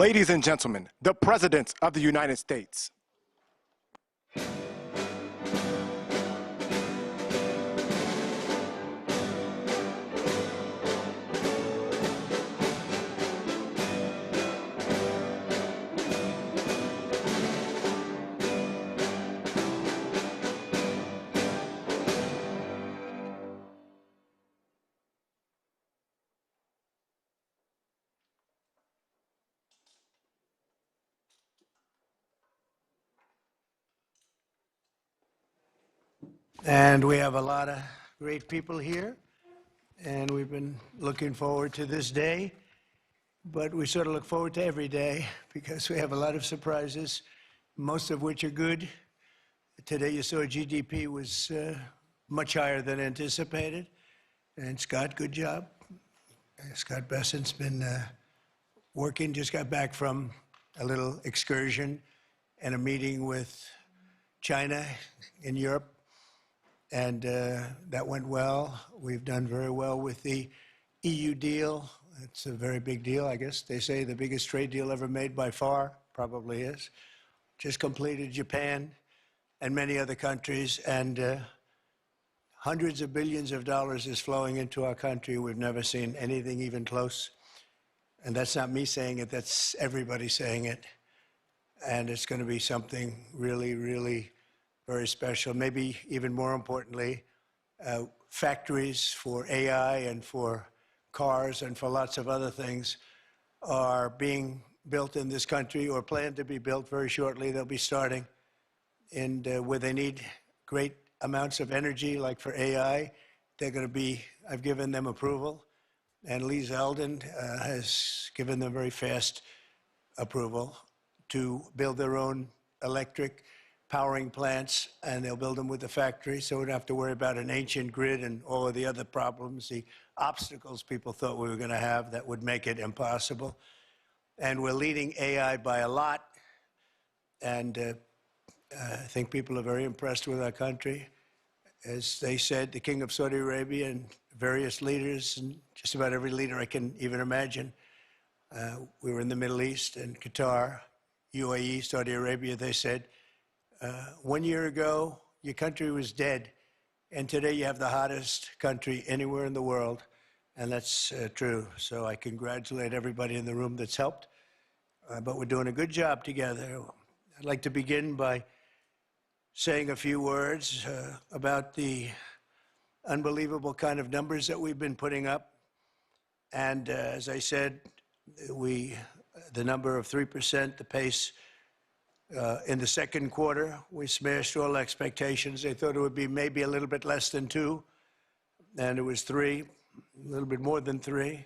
Ladies and gentlemen, the President of the United States. And we have a lot of great people here, and we've been looking forward to this day, but we sort of look forward to every day because we have a lot of surprises, most of which are good. Today you saw GDP was much higher than anticipated, and Scott, good job. Scott Bessent's been working, just got back from a little excursion and a meeting with China in Europe. And that went well. We've done very well with the EU deal. It's a very big deal, I guess. They say the biggest trade deal ever made by far, probably is. Just completed Japan and many other countries. And hundreds of billions of dollars is flowing into our country. We've never seen anything even close. And that's not me saying it, that's everybody saying it. And it's going to be something really, really very special. Maybe even more importantly, factories for AI and for cars and for lots of other things are being built in this country or planned to be built very shortly. They'll be starting. And where they need great amounts of energy, like for AI, they're going to be, I've given them approval. And Lee Zeldin has given them very fast approval to build their own electric powering plants, and they'll build them with the factory, so we don't have to worry about an ancient grid and all of the other problems, the obstacles people thought we were going to have that would make it impossible. And we're leading AI by a lot, and I think people are very impressed with our country. As they said, the King of Saudi Arabia and various leaders, and just about every leader I can even imagine. We were in the Middle East and Qatar, UAE, Saudi Arabia, they said, 1 year ago, your country was dead, and today you have the hottest country anywhere in the world, and that's true. So I congratulate everybody in the room that's helped, but we're doing a good job together. I'd like to begin by saying a few words about the unbelievable kind of numbers that we've been putting up. And as I said, the number of 3%, the pace, in the second quarter, we smashed all expectations. They thought it would be maybe a little bit less than 2, and it was 3, a little bit more than 3.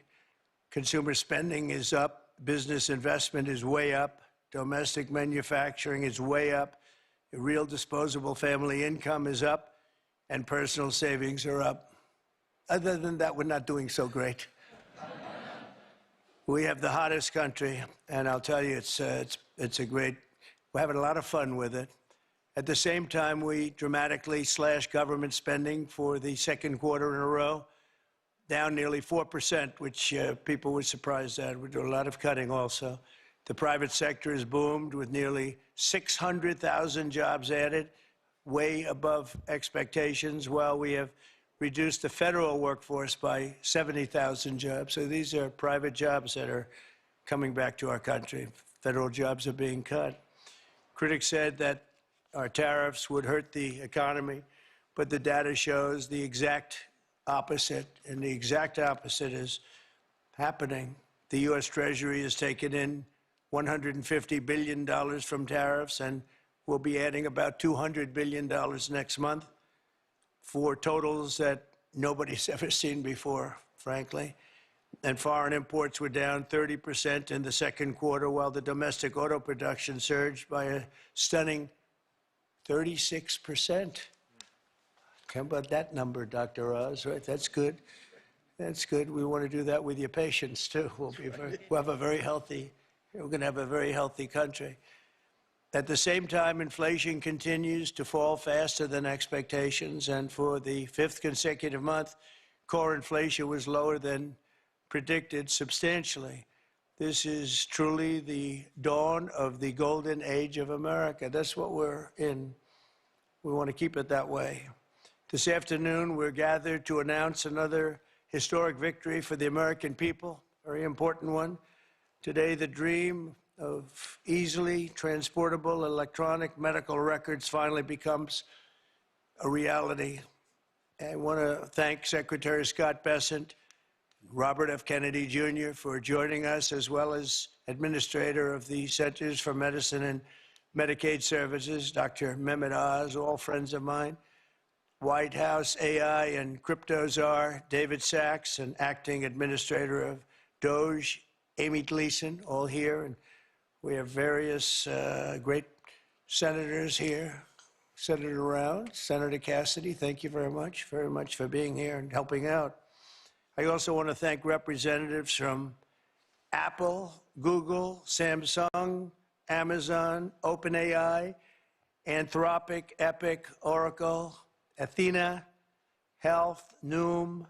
Consumer spending is up. Business investment is way up. Domestic manufacturing is way up. Real disposable family income is up, and personal savings are up. Other than that, we're not doing so great. We have the hottest country, and I'll tell you, it's a great. We're having a lot of fun with it. At the same time, we dramatically slashed government spending for the second quarter in a row, down nearly 4%, which people were surprised at. We do a lot of cutting also. The private sector has boomed with nearly 600,000 jobs added, way above expectations, while we have reduced the federal workforce by 70,000 jobs. So these are private jobs that are coming back to our country. Federal jobs are being cut. Critics said that our tariffs would hurt the economy, but the data shows the exact opposite, and the exact opposite is happening. The U.S. Treasury has taken in $150 billion from tariffs, and we'll be adding about $200 billion next month for totals that nobody's ever seen before, frankly. And foreign imports were down 30% in the second quarter, while the domestic auto production surged by a stunning 36%. How about that number, Dr. Oz, right? That's good. That's good. We want to do that with your patients, too. We're going to have a very healthy country. At the same time, inflation continues to fall faster than expectations, and for the 5th consecutive month, core inflation was lower than predicted substantially. This is truly the dawn of the golden age of America. That's what we're in. We want to keep it that way. This afternoon, we're gathered to announce another historic victory for the American people, a very important one. Today, the dream of easily transportable electronic medical records finally becomes a reality. I want to thank Secretary Scott Bessent, Robert F. Kennedy Jr. for joining us, as well as Administrator of the Centers for Medicine and Medicaid Services, Dr. Mehmet Oz, all friends of mine, White House AI and crypto czar David Sachs, and Acting Administrator of DOJ, Amy Gleason, all here. And we have various great senators here. Senator Round, Senator Cassidy, thank you very much for being here and helping out. I also want to thank representatives from Apple, Google, Samsung, Amazon, OpenAI, Anthropic, Epic, Oracle, Athena, Health, Noom,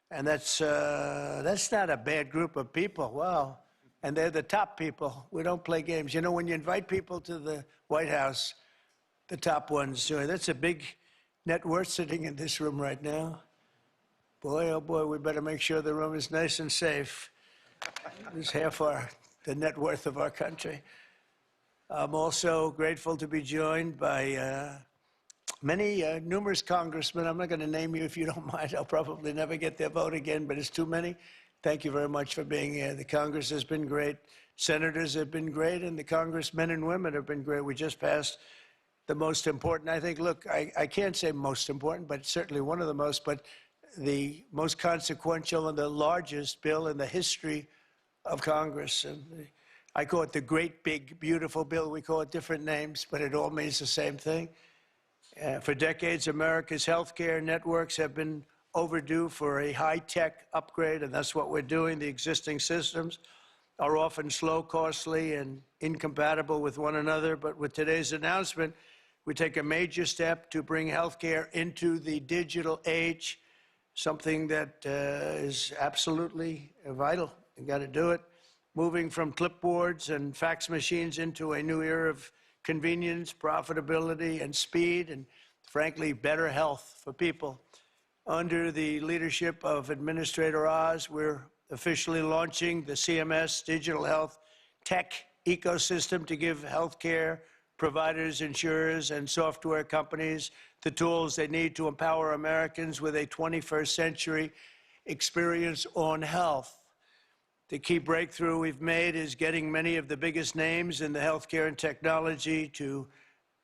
and that's not a bad group of people. Wow. And they're the top people. We don't play games. You know, when you invite people to the White House, the top ones, that's a big net worth sitting in this room right now. Boy, oh boy, we better make sure the room is nice and safe. It's half the net worth of our country. I'm also grateful to be joined by numerous congressmen. I'm not going to name you if you don't mind. I'll probably never get their vote again, but it's too many. Thank you very much for being here. The Congress has been great. Senators have been great, and the congressmen and women have been great. We just passed the most important, I think, look, I can't say most important, but certainly one of the most, but the most consequential and the largest bill in the history of Congress. And I call it the great, big, beautiful bill. We call it different names, but it all means the same thing. For decades, America's healthcare networks have been overdue for a high-tech upgrade, and that's what we're doing. The existing systems are often slow, costly, and incompatible with one another. But with today's announcement, we take a major step to bring healthcare into the digital age, something that is absolutely vital. You got to do it. Moving from clipboards and fax machines into a new era of convenience, profitability, and speed, and frankly, better health for people. Under the leadership of Administrator Oz, we're officially launching the CMS Digital Health Tech ecosystem to give healthcare providers, insurers, and software companies the tools they need to empower Americans with a 21st century experience on health. The key breakthrough we've made is getting many of the biggest names in the healthcare and technology to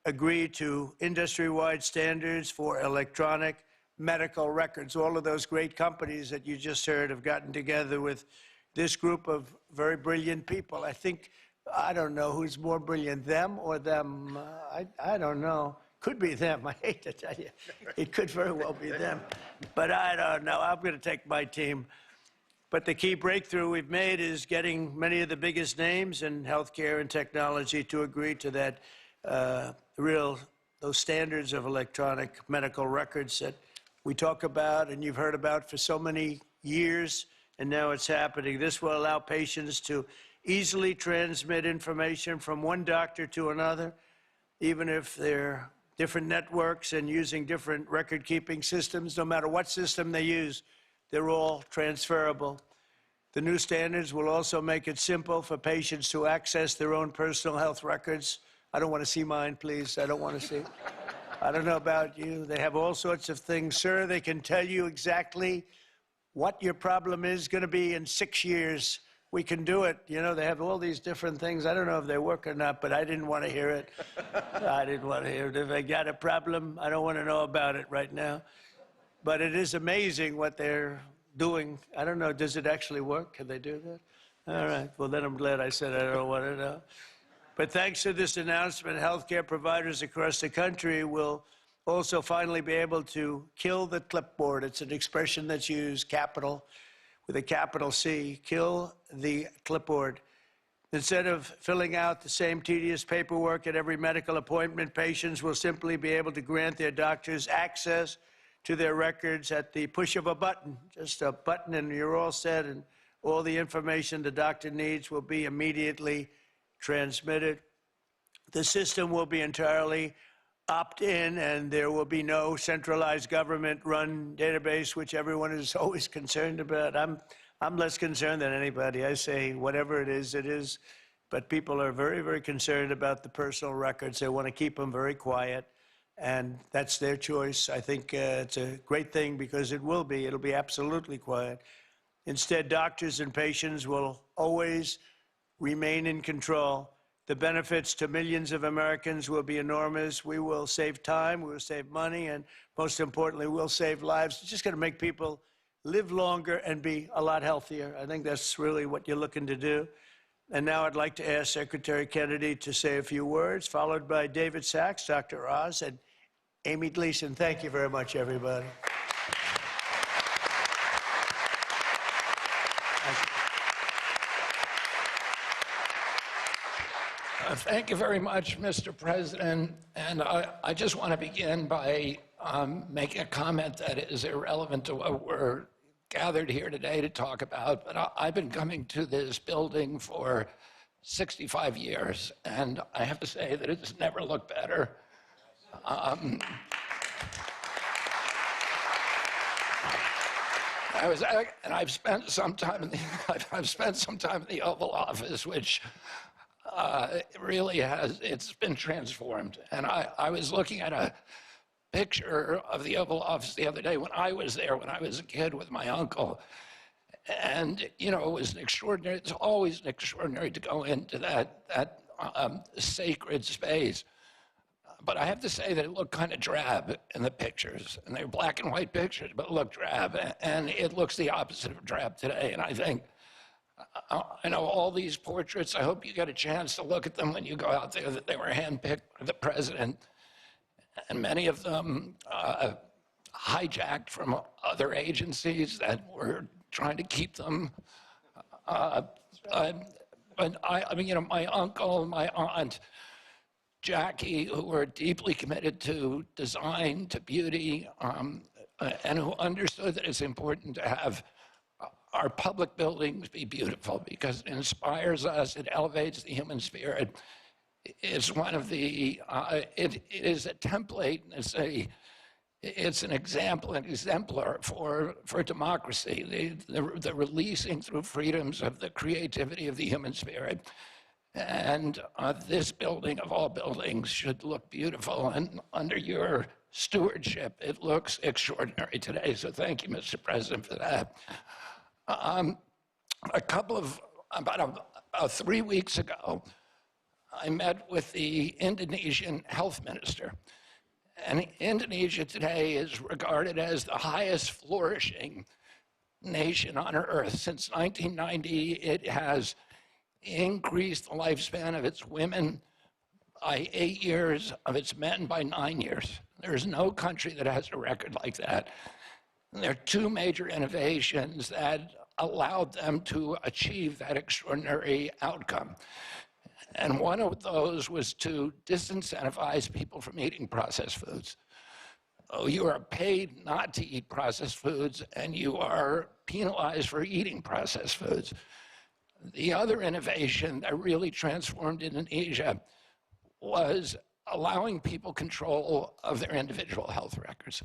agree to industry-wide standards for electronic medical records. All of those great companies that you just heard have gotten together with this group of very brilliant people. I don't know who's more brilliant, them or them. I don't know. Could be them. I hate to tell you. It could very well be them. But I don't know. I'm going to take my team. But the key breakthrough we've made is getting many of the biggest names in healthcare and technology to agree to that those standards of electronic medical records that we talk about and you've heard about for so many years, and now it's happening. This will allow patients to easily transmit information from one doctor to another, even if they're different networks and using different record-keeping systems. No matter what system they use, they're all transferable. The new standards will also make it simple for patients to access their own personal health records. I don't want to see mine, please. I don't want to see. I don't know about you. They have all sorts of things. Sir, they can tell you exactly what your problem is going to be in 6 years. We can do it. You know, they have all these different things. I don't know if they work or not, but I didn't want to hear it. I didn't want to hear it. If they got a problem, I don't want to know about it right now. But it is amazing what they're doing. I don't know, does it actually work? Can they do that? All right, well, then I'm glad I said I don't want to know. But thanks to this announcement, healthcare providers across the country will also finally be able to kill the clipboard. It's an expression that's used, capital, with a capital C, kill the clipboard. Instead of filling out the same tedious paperwork at every medical appointment, patients will simply be able to grant their doctors access to their records at the push of a button, just a button, and you're all set and All the information the doctor needs will be immediately transmitted. The system will be entirely opt-in, and there will be no centralized government-run database, which everyone is always concerned about. I'm less concerned than anybody. I say whatever it is. But people are very, very concerned about the personal records. They want to keep them very quiet, and that's their choice. I think it's a great thing because it'll be absolutely quiet. Instead, doctors and patients will always remain in control. The benefits to millions of Americans will be enormous. We will save time, we will save money, and most importantly, we'll save lives. It's just going to make people live longer and be a lot healthier. I think that's really what you're looking to do. And now I'd like to ask Secretary Kennedy to say a few words, followed by David Sachs, Dr. Oz, and Amy Gleason. Thank you very much, everybody. Thank you very much, Mr. President. And I just want to begin by making a comment that is irrelevant to what we're gathered here today to talk about. But I've been coming to this building for 65 years, and I have to say that it's never looked better. And I've spent some time in the Oval Office, which really it's been transformed. And I was looking at a picture of the Oval Office the other day when I was there, when I was a kid with my uncle. And, you know, it was extraordinary. It's always extraordinary to go into that sacred space. But I have to say that it looked kind of drab in the pictures. And they were black and white pictures, but it looked drab. And it looks the opposite of drab today. And I think, I know all these portraits, I hope you get a chance to look at them when you go out there, that they were handpicked for the president. And many of them hijacked from other agencies that were trying to keep them. But I mean, you know, my uncle, my aunt, Jackie, who were deeply committed to design, to beauty, and who understood that it's important to have our public buildings be beautiful because it inspires us, it elevates the human spirit. It's one of the, it is a template, it's an example, an exemplar for democracy, the releasing through freedoms of the creativity of the human spirit. And this building, of all buildings, should look beautiful. And under your stewardship, it looks extraordinary today. So thank you, Mr. President, for that. About 3 weeks ago, I met with the Indonesian health minister. And Indonesia today is regarded as the highest flourishing nation on earth. Since 1990, it has increased the lifespan of its women by 8 years, of its men by 9 years. There's no country that has a record like that. And there are two major innovations that allowed them to achieve that extraordinary outcome. And one of those was to disincentivize people from eating processed foods. Oh, you are paid not to eat processed foods, and you are penalized for eating processed foods. The other innovation that really transformed Indonesia was allowing people control of their individual health records.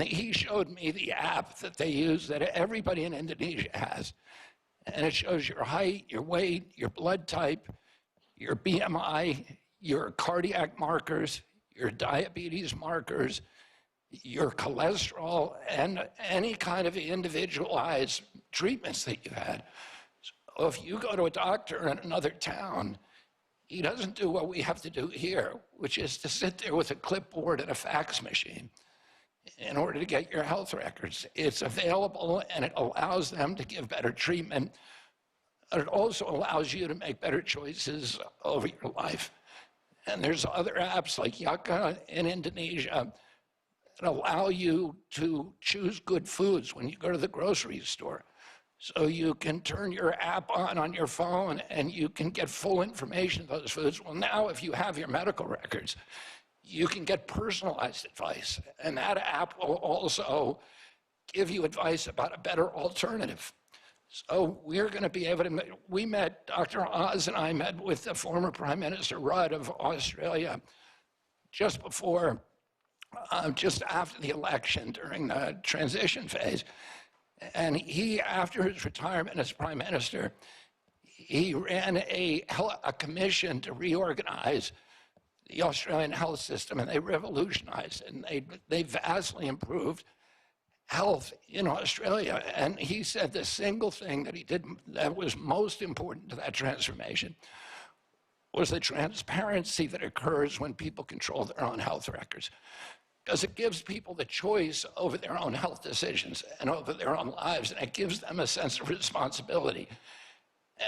He showed me the app that they use that everybody in Indonesia has. And it shows your height, your weight, your blood type, your BMI, your cardiac markers, your diabetes markers, your cholesterol, and any kind of individualized treatments that you had. So if you go to a doctor in another town, he doesn't do what we have to do here, which is to sit there with a clipboard and a fax machine in order to get your health records. It's available, and it allows them to give better treatment. It also allows you to make better choices over your life. And there's other apps like Yaka in Indonesia that allow you to choose good foods when you go to the grocery store. So you can turn your app on your phone and you can get full information of those foods. Well, now if you have your medical records, you can get personalized advice. And that app will also give you advice about a better alternative. So we're going to be able to, we met, Dr. Oz and I met with the former Prime Minister Rudd of Australia just before, just after the election during the transition phase. And he, after his retirement as Prime Minister, he ran a commission to reorganize the Australian health system, and they revolutionized it, and they vastly improved health in Australia. And he said the single thing that he did that was most important to that transformation was the transparency that occurs when people control their own health records. Because it gives people the choice over their own health decisions and over their own lives, and it gives them a sense of responsibility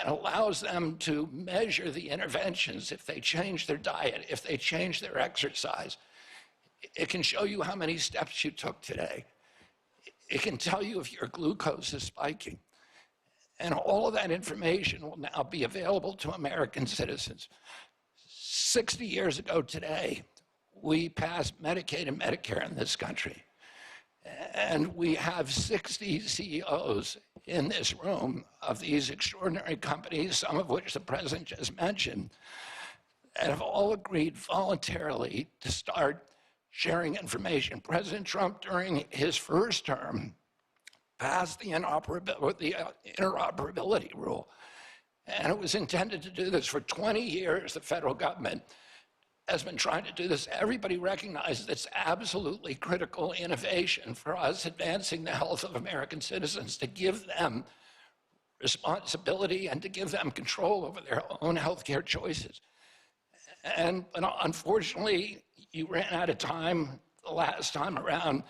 and allows them to measure the interventions if they change their diet, if they change their exercise. It can show you how many steps you took today. It can tell you if your glucose is spiking. And all of that information will now be available to American citizens. 60 years ago today, we passed Medicaid and Medicare in this country. And we have 60 CEOs in this room of these extraordinary companies, some of which the president just mentioned, that have all agreed voluntarily to start sharing information. President Trump, during his first term, passed the interoperability rule. And it was intended to do this for 20 years. The federal government has been trying to do this. Everybody recognizes it's absolutely critical innovation for us advancing the health of American citizens, to give them responsibility and to give them control over their own healthcare choices. And unfortunately, you ran out of time the last time around.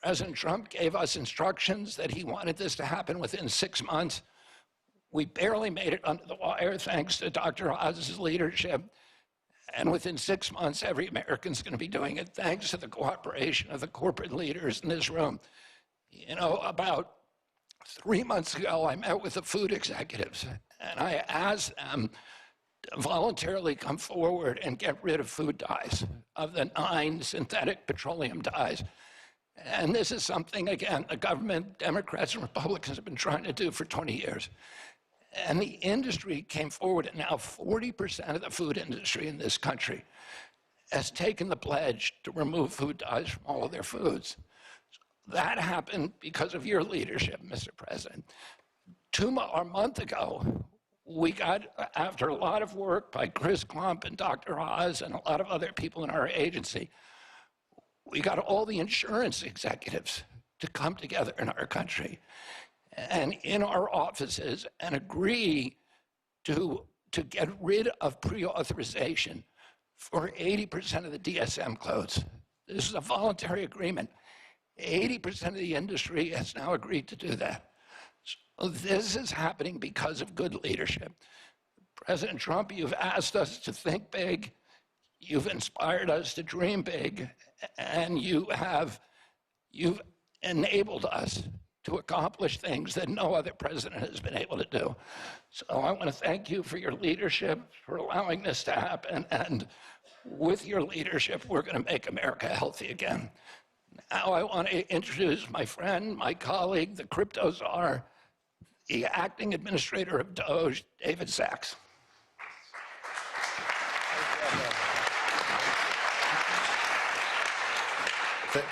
President Trump gave us instructions that he wanted this to happen within 6 months. We barely made it under the wire thanks to Dr. Oz's leadership. And within 6 months, every American's going to be doing it thanks to the cooperation of the corporate leaders in this room. You know, about 3 months ago, I met with the food executives, and I asked them to voluntarily come forward and get rid of food dyes, of the 9 synthetic petroleum dyes. And this is something, again, the government, Democrats and Republicans have been trying to do for 20 years. And the industry came forward, and now 40% of the food industry in this country has taken the pledge to remove food dyes from all of their foods. That happened because of your leadership, Mr. President. A month ago, we got, after a lot of work by Chris Klump and Dr. Oz and a lot of other people in our agency, we got all the insurance executives to come together in our country and in our offices and agree to get rid of pre-authorization for 80% of the DSM codes. This is a voluntary agreement. 80% of the industry has now agreed to do that. So this is happening because of good leadership. President Trump, you've asked us to think big. You've inspired us to dream big, and you've enabled us to accomplish things that no other president has been able to do. So I want to thank you for your leadership, for allowing this to happen, and with your leadership, we're going to make America healthy again. Now I want to introduce my friend, my colleague, the crypto czar, the acting administrator of Doge, David Sachs.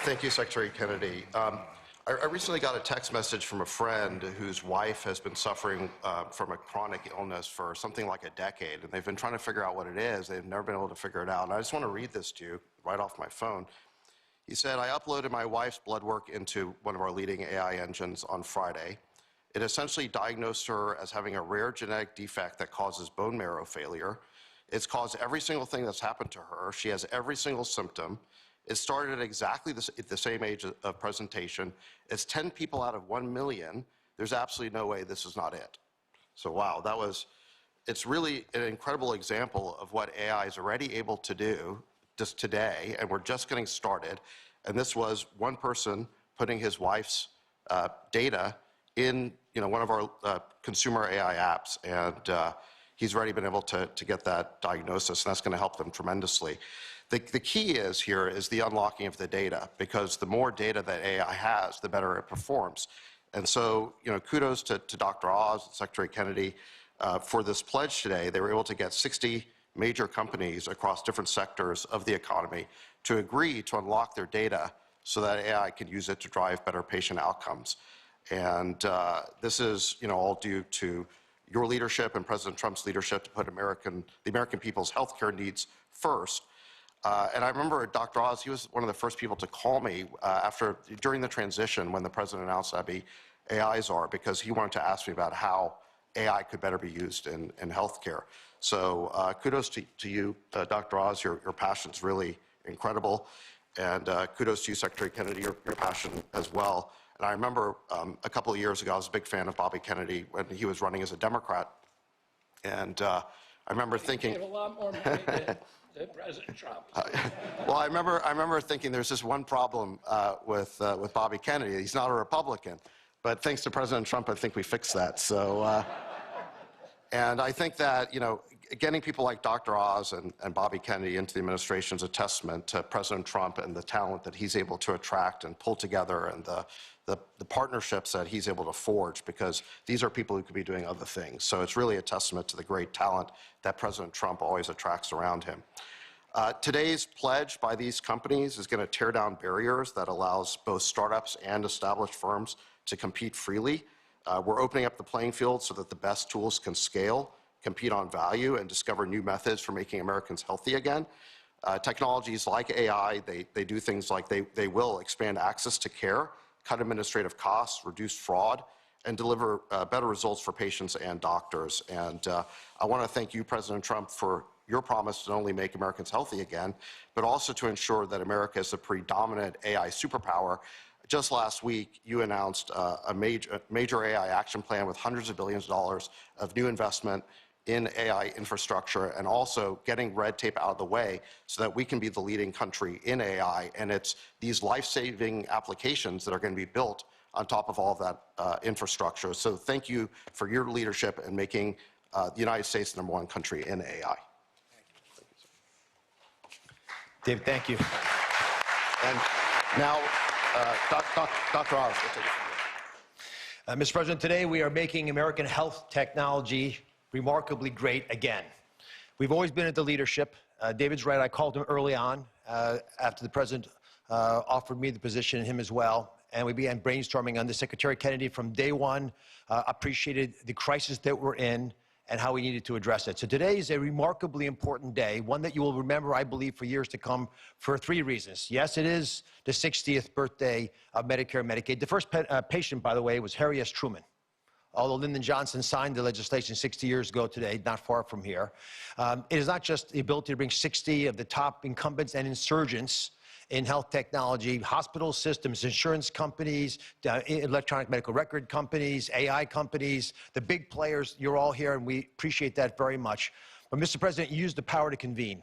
Thank you, Secretary Kennedy. I recently got a text message from a friend whose wife has been suffering from a chronic illness for something like a decade, and they've been trying to figure out what it is. They've never been able to figure it out. And I just want to read this to you right off my phone. He said, I uploaded my wife's blood work into one of our leading AI engines on Friday. It essentially diagnosed her as having a rare genetic defect that causes bone marrow failure. It's caused every single thing that's happened to her. She has every single symptom. It started at exactly the same age of presentation. It's 10 people out of 1 million. There's absolutely no way this is not it. So wow, it's really an incredible example of what AI is already able to do just today, and we're just getting started. And this was one person putting his wife's data in one of our consumer AI apps, and he's already been able to get that diagnosis, and that's going to help them tremendously. The key here is the unlocking of the data, because the more data that AI has, the better it performs. And so, kudos to Dr. Oz and Secretary Kennedy for this pledge today. They were able to get 60 major companies across different sectors of the economy to agree to unlock their data so that AI can use it to drive better patient outcomes. And this is, all due to your leadership and President Trump's leadership to put the American people's healthcare needs first. And I remember Dr. Oz, he was one of the first people to call me during the transition when the president announced I'd be AI czar, because he wanted to ask me about how AI could better be used in healthcare. So kudos to you, Dr. Oz. Your passion's really incredible. And kudos to you, Secretary Kennedy, your passion as well. And I remember a couple of years ago, I was a big fan of Bobby Kennedy when he was running as a Democrat. And I remember thinking... He gave a lot more money than President Trump. Well, I remember thinking there's just one problem with Bobby Kennedy. He's not a Republican. But thanks to President Trump, I think we fixed that. So, and I think that, getting people like Dr. Oz and Bobby Kennedy into the administration is a testament to President Trump and the talent that he's able to attract and pull together, and the partnerships that he's able to forge, because these are people who could be doing other things. So it's really a testament to the great talent that President Trump always attracts around him. Today's pledge by these companies is going to tear down barriers that allows both startups and established firms to compete freely. We're opening up the playing field so that the best tools can scale, compete on value, and discover new methods for making Americans healthy again. Technologies like AI, they do things like they will expand access to care, cut administrative costs, reduce fraud, and deliver better results for patients and doctors. And I want to thank you, President Trump, for your promise to not only make Americans healthy again, but also to ensure that America is a predominant AI superpower. Just last week, you announced a major AI action plan with hundreds of billions of dollars of new investment in AI infrastructure, and also getting red tape out of the way so that we can be the leading country in AI. And it's these life-saving applications that are going to be built on top of all of that infrastructure. So thank you for your leadership in making the United States the #1 country in AI. David, thank you. And now, Dr. Oz, we'll take it from here. Mr. President, today we are making American health technology remarkably great again. We've always been at the leadership. David's right, I called him early on after the president offered me the position, and him as well. And we began brainstorming under Secretary Kennedy from day one, appreciated the crisis that we're in and how we needed to address it. So today is a remarkably important day, one that you will remember, I believe, for years to come, for 3 reasons. Yes, it is the 60th birthday of Medicare and Medicaid. The first patient, by the way, was Harry S. Truman. Although Lyndon Johnson signed the legislation 60 years ago today, not far from here. It is not just the ability to bring 60 of the top incumbents and insurgents in health technology, hospital systems, insurance companies, electronic medical record companies, AI companies, the big players. You're all here, and we appreciate that very much. But, Mr. President, you used the power to convene.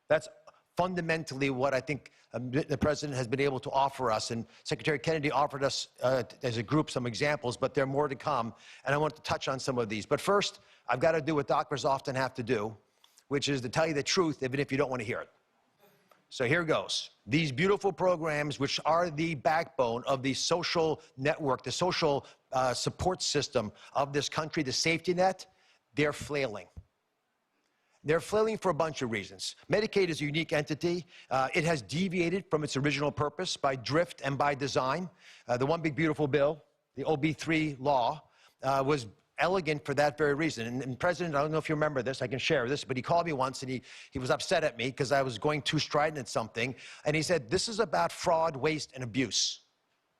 That's fundamentally what I think the president has been able to offer us. And Secretary Kennedy offered us, as a group, some examples, but there are more to come. And I want to touch on some of these. But first, I've got to do what doctors often have to do, which is to tell you the truth, even if you don't want to hear it. So here goes. These beautiful programs, which are the backbone of the social network, the social support system of this country, the safety net, they're flailing. They're flailing for a bunch of reasons. Medicaid is a unique entity. It has deviated from its original purpose by drift and by design. The One Big Beautiful Bill, the OB3 law, was elegant for that very reason. And President, I don't know if you remember this, I can share this, but he called me once and he was upset at me because I was going too strident at something. And he said, this is about fraud, waste, and abuse.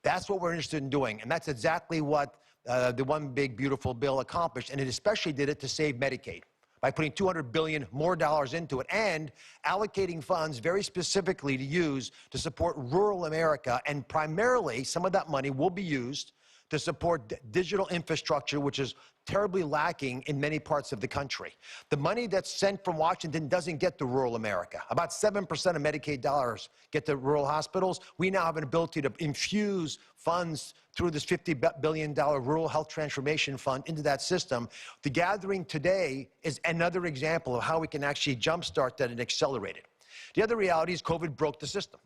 That's what we're interested in doing. And that's exactly what the One Big Beautiful Bill accomplished. And it especially did it to save Medicaid by putting $200 billion more into it and allocating funds very specifically to use to support rural America. And primarily, some of that money will be used to support digital infrastructure, which is terribly lacking in many parts of the country. The money that's sent from Washington doesn't get to rural America. About 7% of Medicaid dollars get to rural hospitals. We now have an ability to infuse funds through this $50 billion Rural Health Transformation Fund into that system. The gathering today is another example of how we can actually jumpstart that and accelerate it. The other reality is COVID broke the system.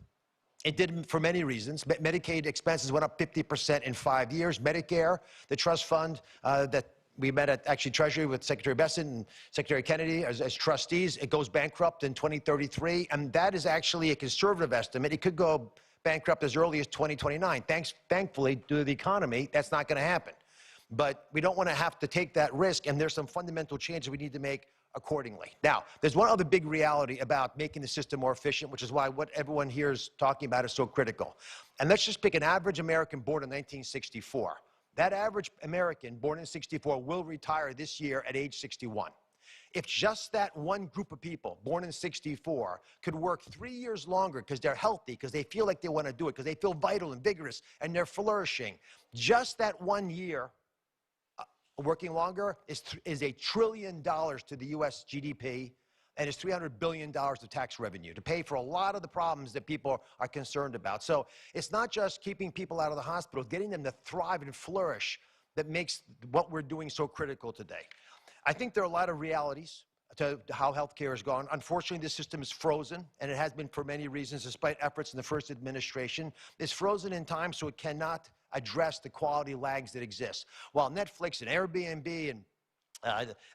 It did for many reasons. Medicaid expenses went up 50% in 5 years. Medicare, the trust fund that we met at actually Treasury with Secretary Bessent and Secretary Kennedy as trustees, it goes bankrupt in 2033, and that is actually a conservative estimate. It could go bankrupt as early as 2029. Thankfully, due to the economy, that's not going to happen. But we don't want to have to take that risk, and there's some fundamental changes we need to make accordingly. Now, there's one other big reality about making the system more efficient, which is why what everyone here is talking about is so critical. And let's just pick an average American born in 1964. That average American born in 64 will retire this year at age 61. If just that one group of people born in 64 could work 3 years longer because they're healthy, because they feel like they want to do it, because they feel vital and vigorous, and they're flourishing, just that 1 year working longer is $1 trillion to the U.S. GDP, and is $300 billion of tax revenue to pay for a lot of the problems that people are concerned about. So it's not just keeping people out of the hospital, getting them to thrive and flourish that makes what we're doing so critical today. I think there are a lot of realities to how healthcare has gone. Unfortunately, this system is frozen, and it has been for many reasons, despite efforts in the first administration. It's frozen in time, so it cannot address the quality lags that exist. While Netflix and Airbnb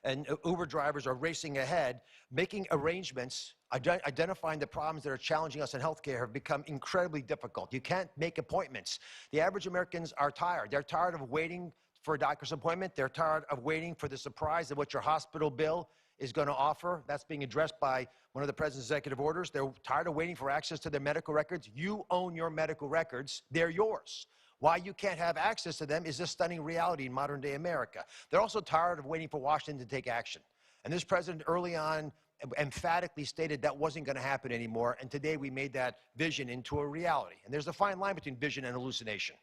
and Uber drivers are racing ahead, making arrangements, identifying the problems that are challenging us in healthcare have become incredibly difficult. You can't make appointments. The average Americans are tired. They're tired of waiting for a doctor's appointment. They're tired of waiting for the surprise of what your hospital bill is going to offer. That's being addressed by one of the president's executive orders. They're tired of waiting for access to their medical records. You own your medical records. They're yours. Why you can't have access to them is a stunning reality in modern-day America. They're also tired of waiting for Washington to take action. And this president early on emphatically stated that wasn't going to happen anymore, and today we made that vision into a reality. And there's a fine line between vision and hallucination.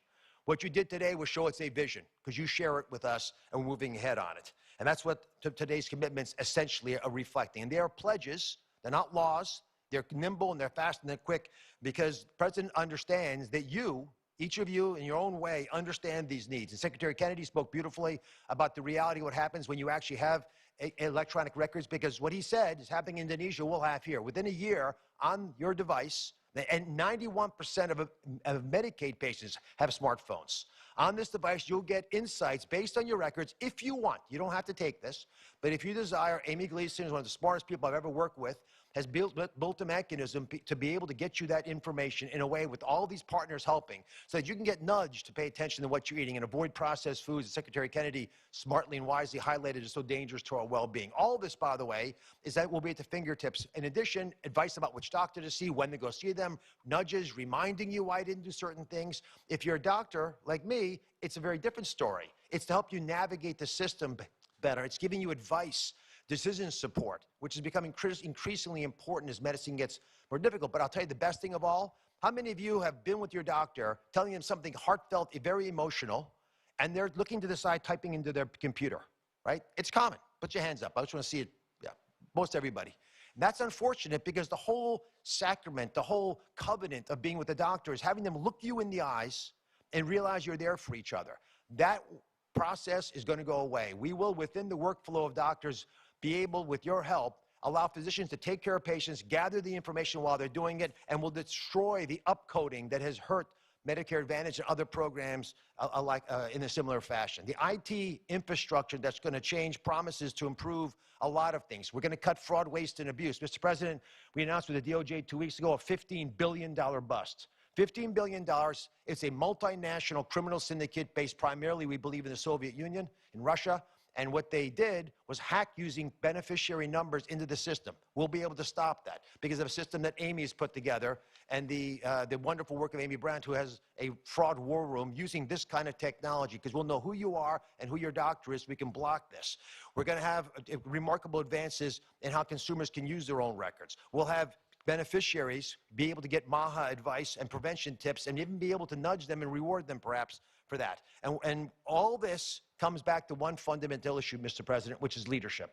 What you did today was show it's a vision, because you share it with us, and we're moving ahead on it. And that's what today's commitments essentially are reflecting. And they are pledges. They're not laws. They're nimble, and they're fast, and they're quick, because the president understands that you, each of you in your own way, understand these needs. And Secretary Kennedy spoke beautifully about the reality of what happens when you actually have electronic records, because what he said is happening in Indonesia, we'll have here. Within a year, on your device, and 91% of Medicaid patients have smartphones. On this device, you'll get insights based on your records if you want. You don't have to take this, but if you desire, Amy Gleason is one of the smartest people I've ever worked with, has built a mechanism to be able to get you that information in a way with all these partners helping, so that you can get nudged to pay attention to what you're eating and avoid processed foods that Secretary Kennedy smartly and wisely highlighted as so dangerous to our well-being. All this, by the way, is that will be at the fingertips. In addition, advice about which doctor to see, when to go see them, nudges, reminding you why I didn't do certain things. If you're a doctor like me, it's a very different story. It's to help you navigate the system better. It's giving you advice, decision support, which is becoming increasingly important as medicine gets more difficult. But I'll tell you the best thing of all, how many of you have been with your doctor telling them something heartfelt, very emotional, and they're looking to the side, typing into their computer, right? It's common. Put your hands up. I just want to see it. Yeah, most everybody. And that's unfortunate, because the whole sacrament, the whole covenant of being with the doctor is having them look you in the eyes and realize you're there for each other. That process is going to go away. We will, within the workflow of doctors, be able, with your help, allow physicians to take care of patients, gather the information while they're doing it, and will destroy the upcoding that has hurt Medicare Advantage and other programs in a similar fashion. The IT infrastructure that's going to change promises to improve a lot of things. We're going to cut fraud, waste, and abuse. Mr. President, we announced with the DOJ 2 weeks ago a $15 billion bust. $15 billion. It's a multinational criminal syndicate based primarily, we believe, in the Soviet Union, in Russia. And what they did was hack using beneficiary numbers into the system. We'll be able to stop that because of a system that Amy has put together, and the wonderful work of Amy Brandt, who has a fraud war room using this kind of technology, because we'll know who you are and who your doctor is. We can block this. We're going to have remarkable advances in how consumers can use their own records. We'll have beneficiaries be able to get MAHA advice and prevention tips, and even be able to nudge them and reward them perhaps for that. And all this comes back to one fundamental issue, Mr. President, which is leadership.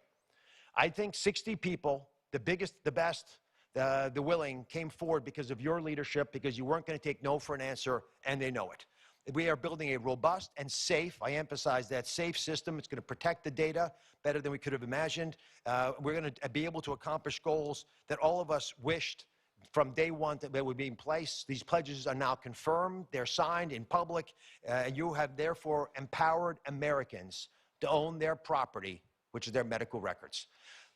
I think 60 people, the biggest, the best, the willing, came forward because of your leadership, because you weren't going to take no for an answer, and they know it. We are building a robust and safe, I emphasize that, safe system. It's going to protect the data better than we could have imagined. We're going to be able to accomplish goals that all of us wished from day one that they would be in place. These pledges are now confirmed. They're signed in public. And you have therefore empowered Americans to own their property, which is their medical records.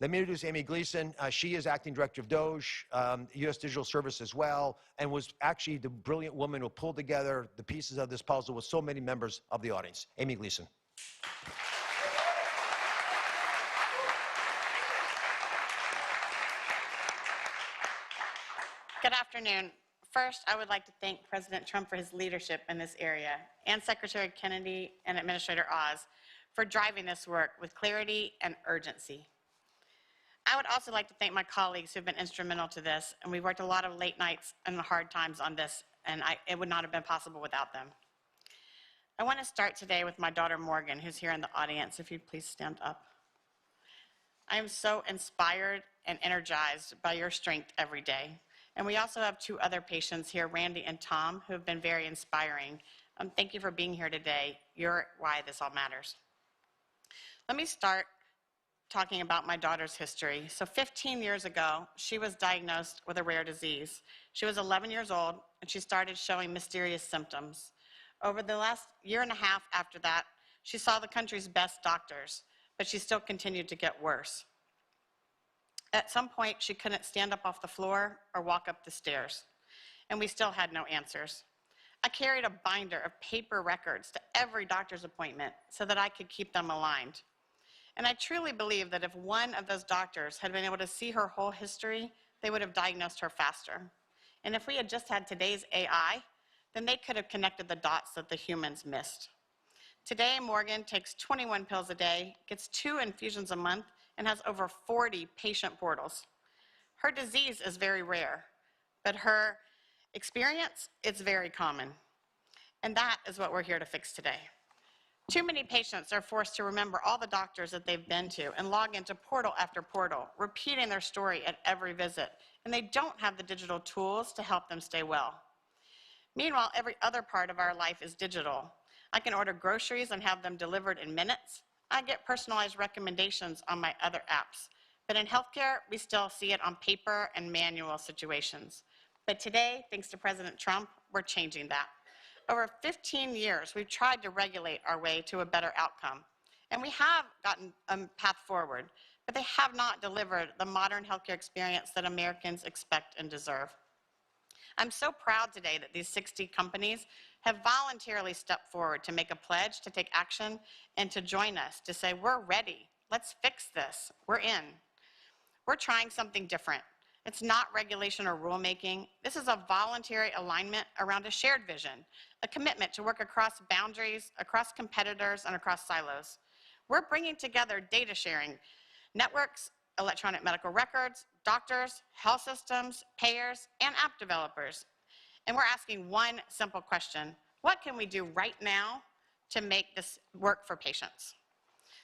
Let me introduce Amy Gleason. She is acting director of DOGE, U.S. Digital Service as well, and was actually the brilliant woman who pulled together the pieces of this puzzle with so many members of the audience. Amy Gleason. Good afternoon. First, I would like to thank President Trump for his leadership in this area, and Secretary Kennedy and Administrator Oz for driving this work with clarity and urgency. I would also like to thank my colleagues who have been instrumental to this, and we've worked a lot of late nights and hard times on this, and it would not have been possible without them. I want to start today with my daughter Morgan, who's here in the audience. If you'd please stand up. I am so inspired and energized by your strength every day. And we also have two other patients here, Randy and Tom, who have been very inspiring. Thank you for being here today. You're why this all matters. Let me start talking about my daughter's history. So 15 years ago, she was diagnosed with a rare disease. She was 11 years old, and she started showing mysterious symptoms. Over the last year and a half after that, she saw the country's best doctors, but she still continued to get worse. At some point, she couldn't stand up off the floor or walk up the stairs, and we still had no answers. I carried a binder of paper records to every doctor's appointment so that I could keep them aligned. And I truly believe that if one of those doctors had been able to see her whole history, they would have diagnosed her faster. And if we had just had today's AI, then they could have connected the dots that the humans missed. Today, Morgan takes 21 pills a day, gets 2 infusions a month, and has over 40 patient portals. Her disease is very rare, but her experience is very common. And that is what we're here to fix today. Too many patients are forced to remember all the doctors that they've been to and log into portal after portal, repeating their story at every visit, and they don't have the digital tools to help them stay well. Meanwhile, every other part of our life is digital. I can order groceries and have them delivered in minutes. I get personalized recommendations on my other apps. But in healthcare, we still see it on paper and manual situations. But today, thanks to President Trump, we're changing that. Over 15 years, we've tried to regulate our way to a better outcome. And we have gotten a path forward, but they have not delivered the modern healthcare experience that Americans expect and deserve. I'm so proud today that these 60 companies have voluntarily stepped forward to make a pledge, to take action, and to join us, to say, we're ready, let's fix this, we're in. We're trying something different. It's not regulation or rulemaking. This is a voluntary alignment around a shared vision, a commitment to work across boundaries, across competitors, and across silos. We're bringing together data sharing networks, electronic medical records, doctors, health systems, payers, and app developers. And we're asking one simple question: what can we do right now to make this work for patients?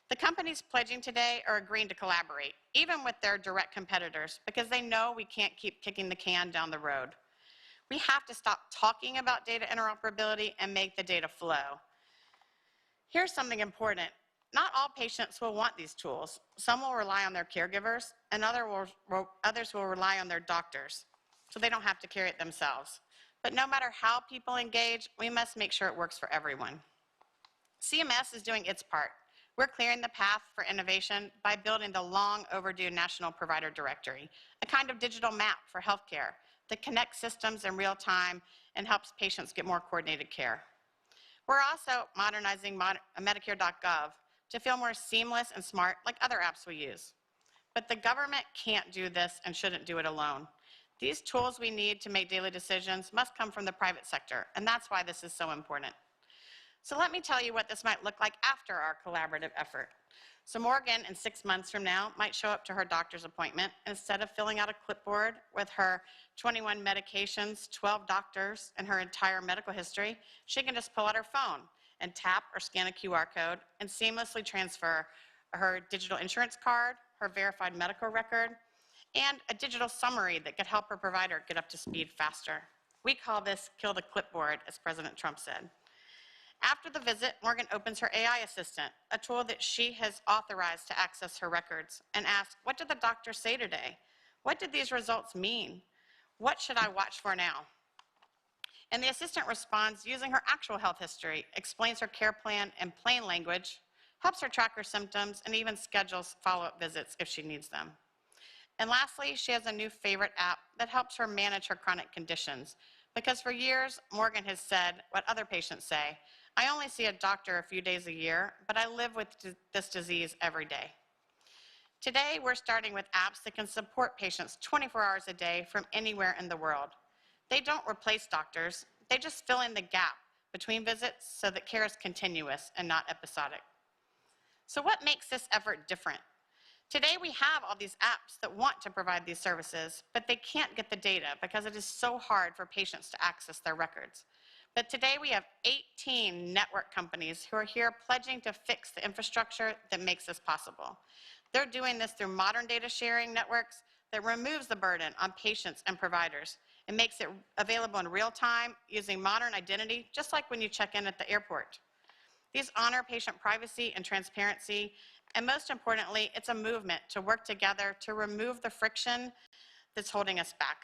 The companies pledging today are agreeing to collaborate, even with their direct competitors, because they know we can't keep kicking the can down the road. We have to stop talking about data interoperability and make the data flow. Here's something important. Not all patients will want these tools. Some will rely on their caregivers, and others will rely on their doctors, so they don't have to carry it themselves. But no matter how people engage, we must make sure it works for everyone. CMS is doing its part. We're clearing the path for innovation by building the long overdue National Provider Directory, a kind of digital map for healthcare that connects systems in real time and helps patients get more coordinated care. We're also modernizing Medicare.gov to feel more seamless and smart like other apps we use. But the government can't do this and shouldn't do it alone. These tools we need to make daily decisions must come from the private sector, and that's why this is so important. So let me tell you what this might look like after our collaborative effort. So Morgan, in 6 months from now, might show up to her doctor's appointment, and instead of filling out a clipboard with her 21 medications, 12 doctors, and her entire medical history, she can just pull out her phone and tap or scan a QR code and seamlessly transfer her digital insurance card, her verified medical record, and a digital summary that could help her provider get up to speed faster. We call this kill the clipboard, as President Trump said. After the visit, Morgan opens her AI assistant, a tool that she has authorized to access her records, and asks, what did the doctor say today? What did these results mean? What should I watch for now? And the assistant responds using her actual health history, explains her care plan in plain language, helps her track her symptoms, and even schedules follow-up visits if she needs them. And lastly, she has a new favorite app that helps her manage her chronic conditions. Because for years, Morgan has said what other patients say, I only see a doctor a few days a year, but I live with this disease every day. Today, we're starting with apps that can support patients 24 hours a day from anywhere in the world. They don't replace doctors, they just fill in the gap between visits so that care is continuous and not episodic. So what makes this effort different? Today, we have all these apps that want to provide these services, but they can't get the data because it is so hard for patients to access their records. But today, we have 18 network companies who are here pledging to fix the infrastructure that makes this possible. They're doing this through modern data sharing networks that removes the burden on patients and providers and makes it available in real time using modern identity, just like when you check in at the airport. These honor patient privacy and transparency, and most importantly, it's a movement to work together to remove the friction that's holding us back.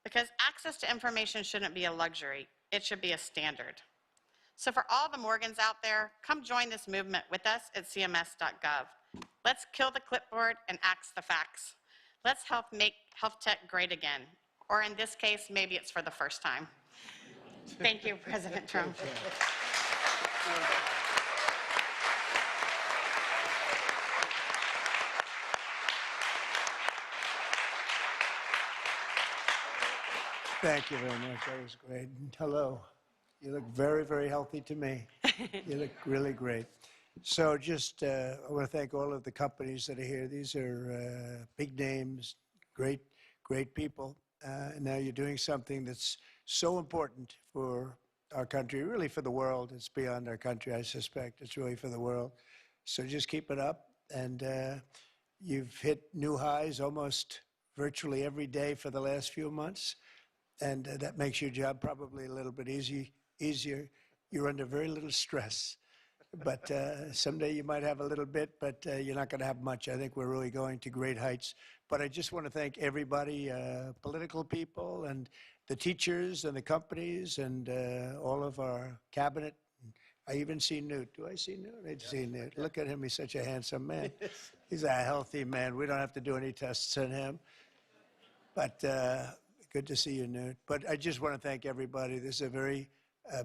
Because access to information shouldn't be a luxury, it should be a standard. So for all the Morgans out there, come join this movement with us at cms.gov. Let's kill the clipboard and axe the facts. Let's help make health tech great again. Or in this case, maybe it's for the first time. Thank you, President Trump. Thank you very much. That was great. And hello. You look very, very healthy to me. You look really great. So just, I want to thank all of the companies that are here. These are big names, great, great people. And now you're doing something that's so important for our country, really for the world. It's beyond our country, I suspect. It's really for the world. So just keep it up. And you've hit new highs almost virtually every day for the last few months. And that makes your job probably a little bit easier. You're under very little stress. But someday you might have a little bit, but you're not going to have much. I think we're really going to great heights. But I just want to thank everybody, political people and the teachers and the companies and all of our cabinet. I even see Newt. Do I see Newt? I see Newt. Look at him. He's such a handsome man. He's a healthy man. We don't have to do any tests on him. But good to see you, Newt. But I just want to thank everybody. This is a very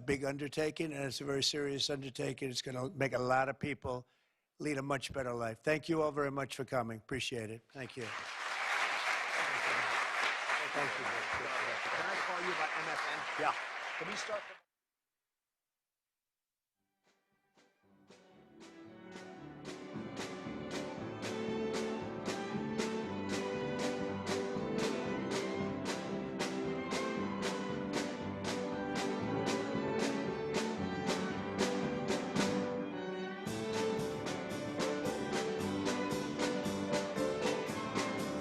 big undertaking, and it's a very serious undertaking. It's going to make a lot of people lead a much better life. Thank you all very much for coming. Appreciate it. Thank you. Thank you. Can I call you by MFN? Yeah. Can we start?